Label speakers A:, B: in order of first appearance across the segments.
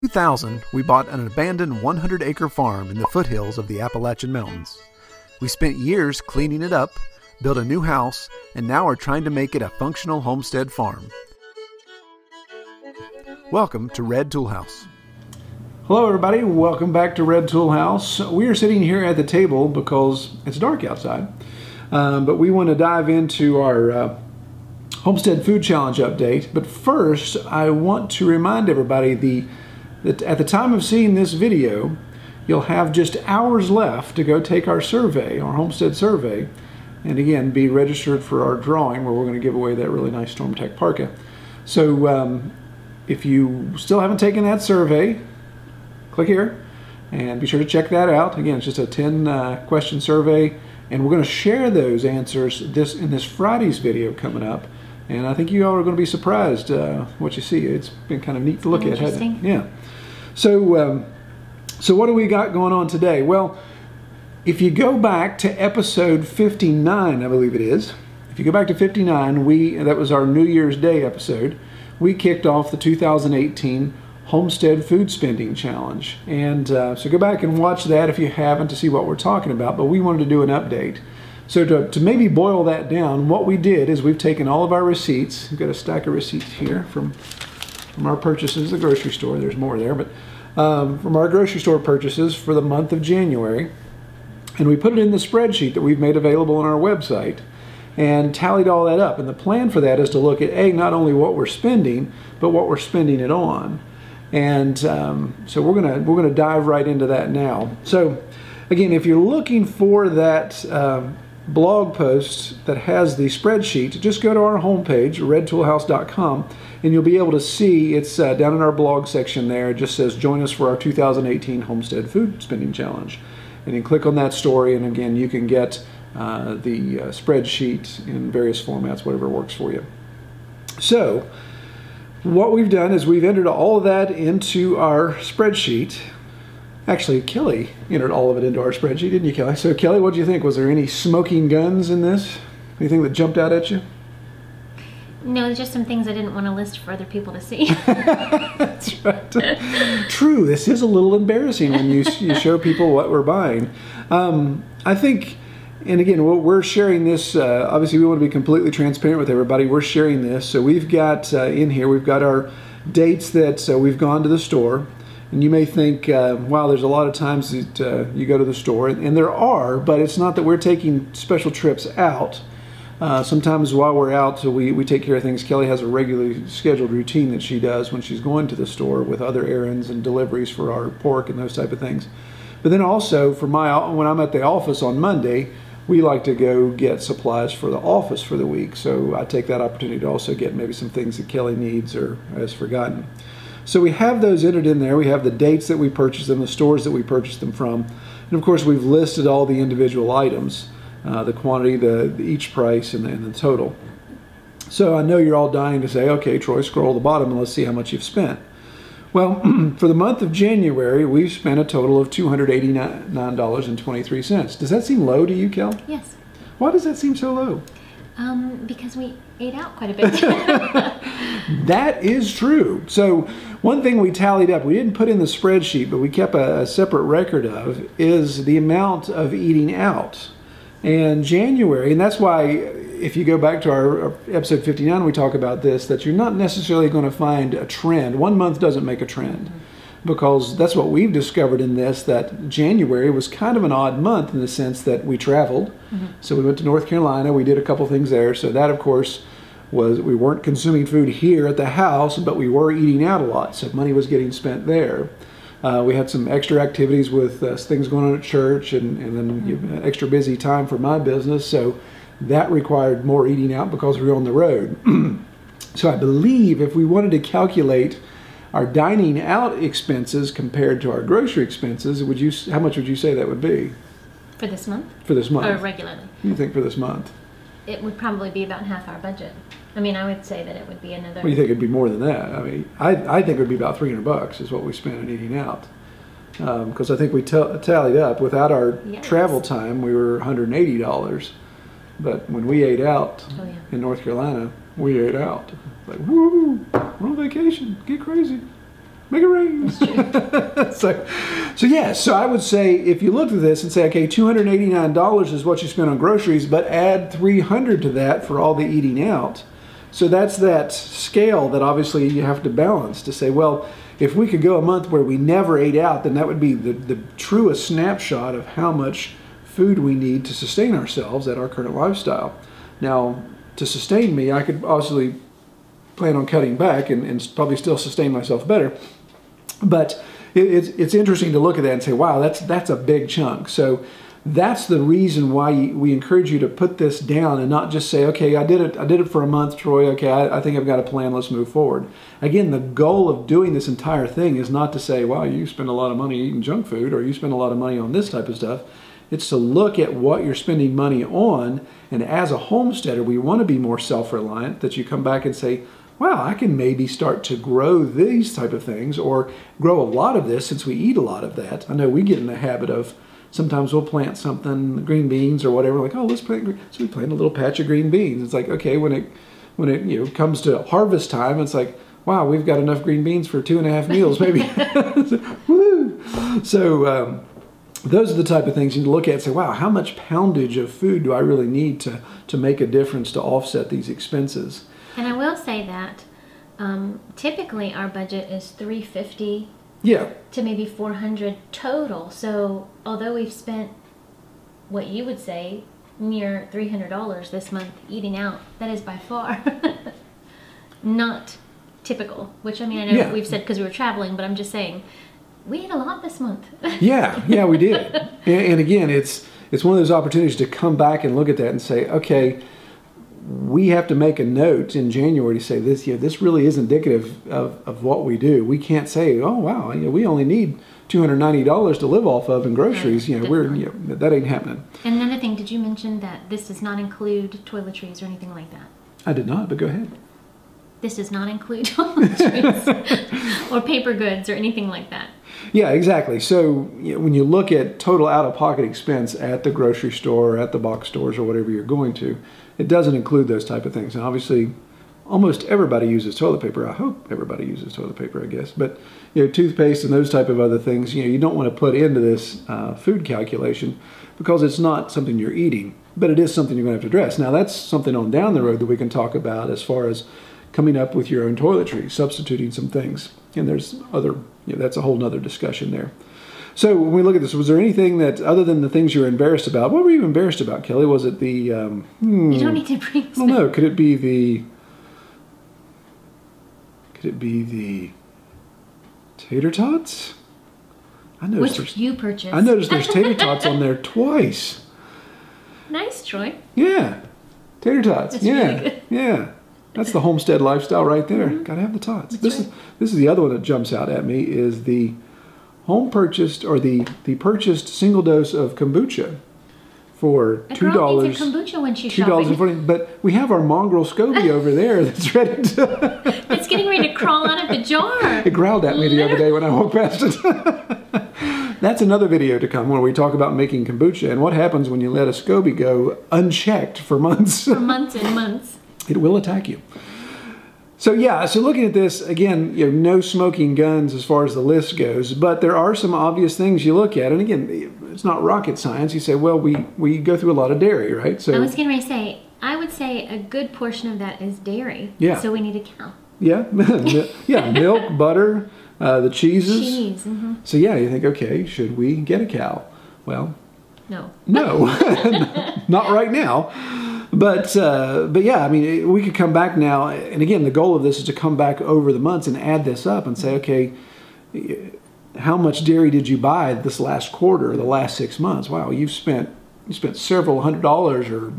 A: 2000, we bought an abandoned 100-acre farm in the foothills of the Appalachian Mountains. We spent years cleaning it up, built a new house, and now are trying to make it a functional homestead farm. Welcome to Red Tool House.
B: Hello everybody, welcome back to Red Tool House. We are sitting here at the table because it's dark outside, but we want to dive into our Homestead Food Challenge update. But first, I want to remind everybody that at the time of seeing this video, you'll have just hours left to go take our survey, our Homestead survey, and again, be registered for our drawing where we're going to give away that really nice Storm Tech parka. So if you still haven't taken that survey, click here and be sure to check that out. Again, it's just a 10 question survey, and we're going to share those answers in this Friday's video coming up. And I think you all are going to be surprised what you see. It's been kind of neat to look at, hasn't it? Yeah. So, so what do we got going on today? Well, if you go back to episode 59, I believe it is. If you go back to 59, that was our New Year's Day episode. We kicked off the 2018 Homestead Food Spending Challenge. And so go back and watch that if you haven't to see what we're talking about. But we wanted to do an update. So to maybe boil that down, what we did is we've taken all of our receipts. We've got a stack of receipts here from our purchases at the grocery store. There's more there, but from our grocery store purchases for the month of January. And we put it in the spreadsheet that we've made available on our website and tallied all that up. And the plan for that is to look at, not only what we're spending, but what we're spending it on. And so we're gonna dive right into that now. So again, if you're looking for that blog post that has the spreadsheet, just go to our homepage, redtoolhouse.com, and you'll be able to see it's down in our blog section there. It just says join us for our 2018 Homestead Food Spending Challenge. And you click on that story, and again, you can get the spreadsheet in various formats, whatever works for you. So what we've done is we've entered all of that into our spreadsheet. Actually, Kelly entered all of it into our spreadsheet, didn't you, Kelly? So Kelly, what do you think? Was there any smoking guns in this? Anything that jumped out at you?
C: No, just some things I didn't want to list for other people to see.
B: That's right. True, this is a little embarrassing when you show people what we're buying. I think, and again, we're sharing this, obviously we want to be completely transparent with everybody. We're sharing this. So we've got in here, we've got our dates that we've gone to the store. And you may think, wow, there's a lot of times that you go to the store, and there are, but it's not that we're taking special trips out. Sometimes while we're out, we take care of things. Kelly has a regularly scheduled routine that she does when she's going to the store with other errands and deliveries for our pork and those type of things. But then also, when I'm at the office on Monday, we like to go get supplies for the office for the week. So I take that opportunity to also get maybe some things that Kelly needs or has forgotten. So we have those entered in there. We have the dates that we purchased them, the stores that we purchased them from. And of course, we've listed all the individual items, the quantity, each price, and the total. So I know you're all dying to say, okay, Troy, scroll to the bottom and let's see how much you've spent. Well, for the month of January, we've spent a total of $289.23. Does that seem low to you, Kel?
C: Yes.
B: Why does that seem so low?
C: Because we ate out quite a bit.
B: That is true. So one thing we tallied up, we didn't put in the spreadsheet, but we kept a separate record of, is the amount of eating out. And January, and that's why if you go back to our episode 59, we talk about this, that you're not necessarily going to find a trend. 1 month doesn't make a trend. Because that's what we've discovered in this, that January was kind of an odd month in the sense that we traveled. So we went to North Carolina, we did a couple things there. So that, of course, was, we weren't consuming food here at the house, but we were eating out a lot. So money was getting spent there. We had some extra activities with things going on at church, and then extra busy time for my business. So that required more eating out because we were on the road. So I believe if we wanted to calculate our dining out expenses compared to our grocery expenses, how much would you say that would be?
C: For this month?
B: For this month.
C: Or regularly?
B: What do you think for this month?
C: It would probably be about half our budget. I mean, I would say that it would be another...
B: Well, you think it'd be more than that? I mean, I think it would be about $300 is what we spent on eating out. Because I think we tallied up, without our travel time, we were $180. But when we ate out in North Carolina, we ate out. Like, woo, we're on vacation, get crazy. Make it rain. So I would say if you looked at this and say, okay, $289 is what you spend on groceries, but add $300 to that for all the eating out. So that's that scale that obviously you have to balance to say, well, if we could go a month where we never ate out, then that would be the truest snapshot of how much food we need to sustain ourselves at our current lifestyle. Now, to sustain me, I could obviously plan on cutting back and probably still sustain myself better. But it's interesting to look at that and say, wow, that's a big chunk. So that's the reason why we encourage you to put this down and not just say, okay, I did it for a month, Troy. Okay, I think I've got a plan. Let's move forward. Again, the goal of doing this entire thing is not to say, wow, you spend a lot of money eating junk food or you spend a lot of money on this type of stuff. It's to look at what you're spending money on. And as a homesteader, we want to be more self-reliant, that you come back and say, wow, I can maybe start to grow these type of things or grow a lot of this since we eat a lot of that. I know we get in the habit of sometimes we'll plant something, green beans or whatever, like, oh, let's plant, so we plant a little patch of green beans. It's like, okay, when it comes to harvest time, it's like, wow, we've got enough green beans for 2.5 meals, maybe. Woo! So those are the type of things you need to look at and say, wow, how much poundage of food do I really need to make a difference to offset these expenses?
C: And I will say that typically our budget is $350 to maybe $400 total. So although we've spent what you would say near $300 this month eating out, that is by far not typical. Which, I mean, I know we've said because we were traveling, but I'm just saying we ate a lot this month.
B: yeah, we did. And again, it's one of those opportunities to come back and look at that and say, okay, we have to make a note in January to say this really is indicative of what we do. We can't say, oh wow, we only need $290 to live off of in groceries. Right, that ain't happening.
C: And another thing, did you mention that this does not include toiletries or anything like that?
B: I did not, but go ahead.
C: This does not include toiletries or paper goods or anything like that.
B: Yeah, exactly. So when you look at total out-of-pocket expense at the grocery store, at the box stores, or whatever you're going to, it doesn't include those type of things. And obviously, almost everybody uses toilet paper. I hope everybody uses toilet paper, I guess. But toothpaste and those type of other things, you don't want to put into this food calculation because it's not something you're eating, but it is something you're going to have to address. Now, that's something on down the road that we can talk about as far as coming up with your own toiletries, substituting some things. And there's other, that's a whole nother discussion there. So when we look at this, was there anything that, other than the things you were embarrassed about, what were you embarrassed about, Kelly? Was it the...
C: You don't need to bring this.
B: Well, no, could it be the tater tots?
C: Which you purchased.
B: I noticed there's tater tots on there twice.
C: Nice, Troy.
B: Yeah, tater tots.
C: That's really good.
B: Yeah. That's the homestead lifestyle right there. Gotta have the tots. This is the other one that jumps out at me, is the home purchased, or the purchased single dose of kombucha for $2.
C: Needs a kombucha when she's shopping.
B: $2.40. But we have our mongrel SCOBY over there that's ready to...
C: It's getting ready to crawl out of the jar.
B: It growled at me the other day when I walked past it. That's another video to come where we talk about making kombucha and what happens when you let a SCOBY go unchecked for months.
C: For months and months.
B: It will attack you. So yeah, so looking at this, again, no smoking guns as far as the list goes, but there are some obvious things you look at. And again, it's not rocket science. You say, well, we go through a lot of dairy, right? So
C: I was getting ready to say, I would say a good portion of that is dairy.
B: Yeah.
C: So we need a cow.
B: Yeah. Yeah, milk, butter, the cheeses.
C: Cheese. Mm-hmm.
B: So yeah, you think, okay, should we get a cow? Well,
C: no,
B: not right now. But yeah, I mean, we could come back now, and again, the goal of this is to come back over the months and add this up and say, okay, how much dairy did you buy this last quarter, the last 6 months? Wow, you spent several $100s, or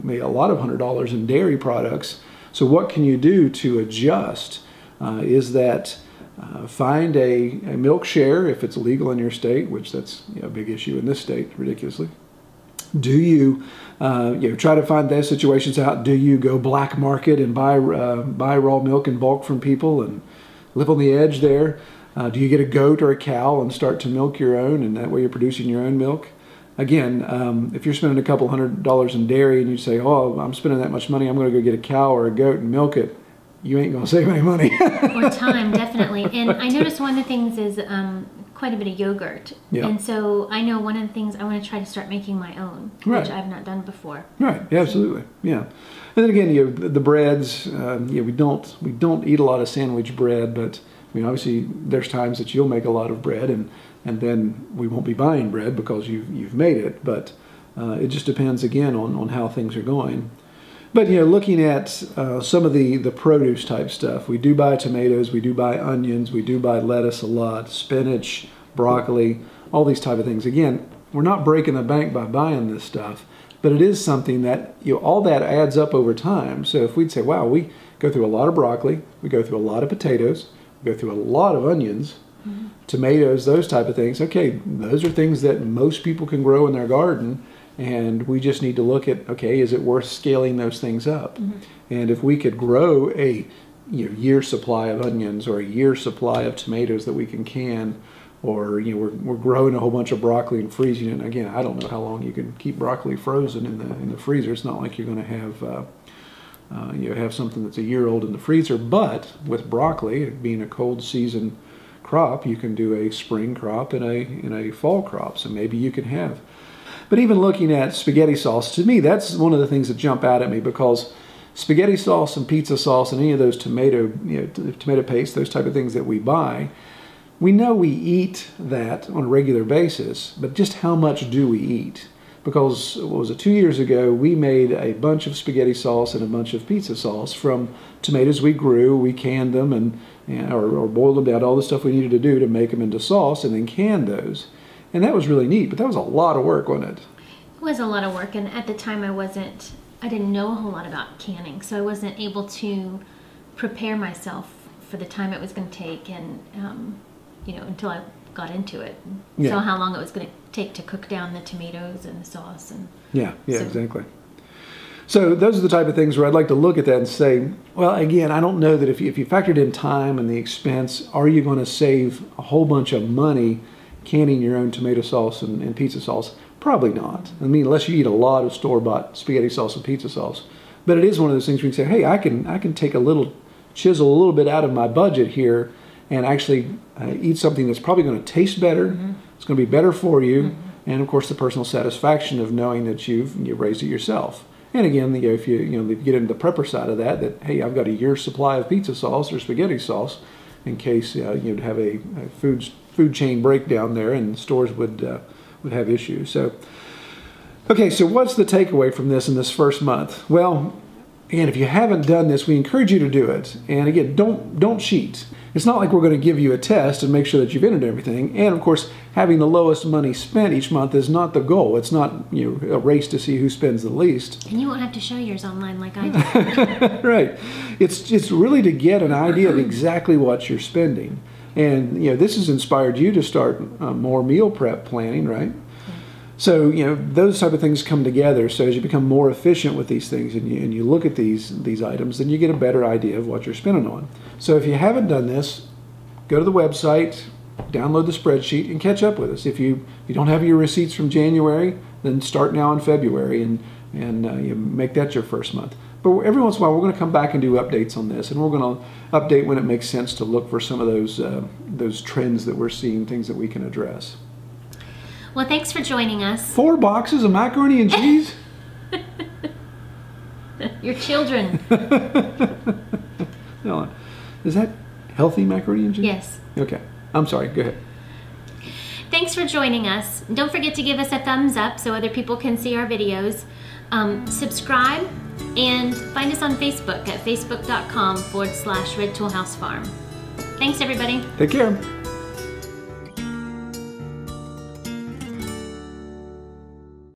B: maybe a lot of $100 in dairy products. So what can you do to adjust? Is that find a milk share if it's legal in your state, which that's a big issue in this state, ridiculously. Do you try to find those situations out? Do you go black market and buy raw milk in bulk from people and live on the edge there? Do you get a goat or a cow and start to milk your own, and that way you're producing your own milk? Again, if you're spending a couple $100 in dairy and you say, oh, I'm spending that much money, I'm going to go get a cow or a goat and milk it, you ain't gonna save any money.
C: Or time, definitely. And I noticed one of the things is quite a bit of yogurt.
B: Yeah.
C: And so I know one of the things I want to try to start making my own,
B: right.
C: which I've not done before.
B: Right, yeah, absolutely, yeah. And then again, you know, the breads, yeah, we don't eat a lot of sandwich bread, but I mean, obviously there's times that you'll make a lot of bread, and then we won't be buying bread because you've made it, but it just depends again on how things are going. But you know, looking at some of the produce type stuff, we do buy tomatoes, we do buy onions, we do buy lettuce a lot, spinach, broccoli, all these type of things. Again, we're not breaking the bank by buying this stuff, but it is something that, you know, all that adds up over time. So if we'd say, wow, we go through a lot of broccoli, we go through a lot of potatoes, we go through a lot of onions, tomatoes, those type of things. Okay, those are things that most people can grow in their garden, and we just need to look at, okay, is it worth scaling those things up? And if we could grow a year supply of onions or a year supply of tomatoes that we can, or you know, we're growing a whole bunch of broccoli and freezing it. And again, I don't know how long you can keep broccoli frozen in the freezer. It's not like you're going to have something that's a year old in the freezer. But with broccoli being a cold season crop, you can do a spring crop and a fall crop. So maybe you can have. But even looking at spaghetti sauce, to me, that's one of the things that jump out at me, because spaghetti sauce and pizza sauce and any of those tomato paste, those type of things that we buy, we know we eat that on a regular basis, but just how much do we eat? Because, what was it, 2 years ago, we made a bunch of spaghetti sauce and a bunch of pizza sauce from tomatoes we grew. We canned them or boiled them down, all the stuff we needed to do to make them into sauce, and then canned those. And that was really neat, but that was a lot of work, wasn't it?
C: It was a lot of work, and at the time I didn't know a whole lot about canning, so I wasn't able to prepare myself for the time it was going to take, and you know, until I got into it.
B: Yeah.
C: So how long it was going to take to cook down the tomatoes and the sauce. And
B: yeah, exactly. So those are the type of things where I'd like to look at that and say, well, again, I don't know that if you factored in time and the expense, are you going to save a whole bunch of money canning your own tomato sauce and pizza sauce? Probably not. I mean, unless you eat a lot of store-bought spaghetti sauce and pizza sauce. But it is one of those things where you can say, hey, I can take chisel a little bit out of my budget here and actually eat something that's probably going to taste better. It's going to be better for you, and of course the personal satisfaction of knowing that you've raised it yourself. And again, if you get into the prepper side of that hey, I've got a year's supply of pizza sauce or spaghetti sauce in case you'd have a food chain breakdown there, and stores would have issues. So, okay, so what's the takeaway from this in this first month? Well, again, if you haven't done this, we encourage you to do it. And again, don't cheat. It's not like we're going to give you a test and make sure that you've entered everything. And of course, having the lowest money spent each month is not the goal. It's not a race to see who spends the least.
C: And you won't have to show yours online like I did.
B: Right. It's really to get an idea of exactly what you're spending. And this has inspired you to start more meal prep planning, right? So, those type of things come together. So as you become more efficient with these things and you look at these items, then you get a better idea of what you're spending on. So if you haven't done this, go to the website, download the spreadsheet, and catch up with us. If you don't have your receipts from January, then start now in February and you make that your first month. But every once in a while, we're going to come back and do updates on this, and we're going to update when it makes sense to look for some of those trends that we're seeing, things that we can address.
C: Well, thanks for joining us.
B: 4 boxes of macaroni and cheese?
C: Your children.
B: No, is that healthy macaroni and cheese?
C: Yes.
B: Okay. I'm sorry. Go ahead.
C: Thanks for joining us. Don't forget to give us a thumbs up so other people can see our videos. Subscribe and find us on Facebook at facebook.com/Red Tool House Farm. Thanks, everybody.
B: Take care.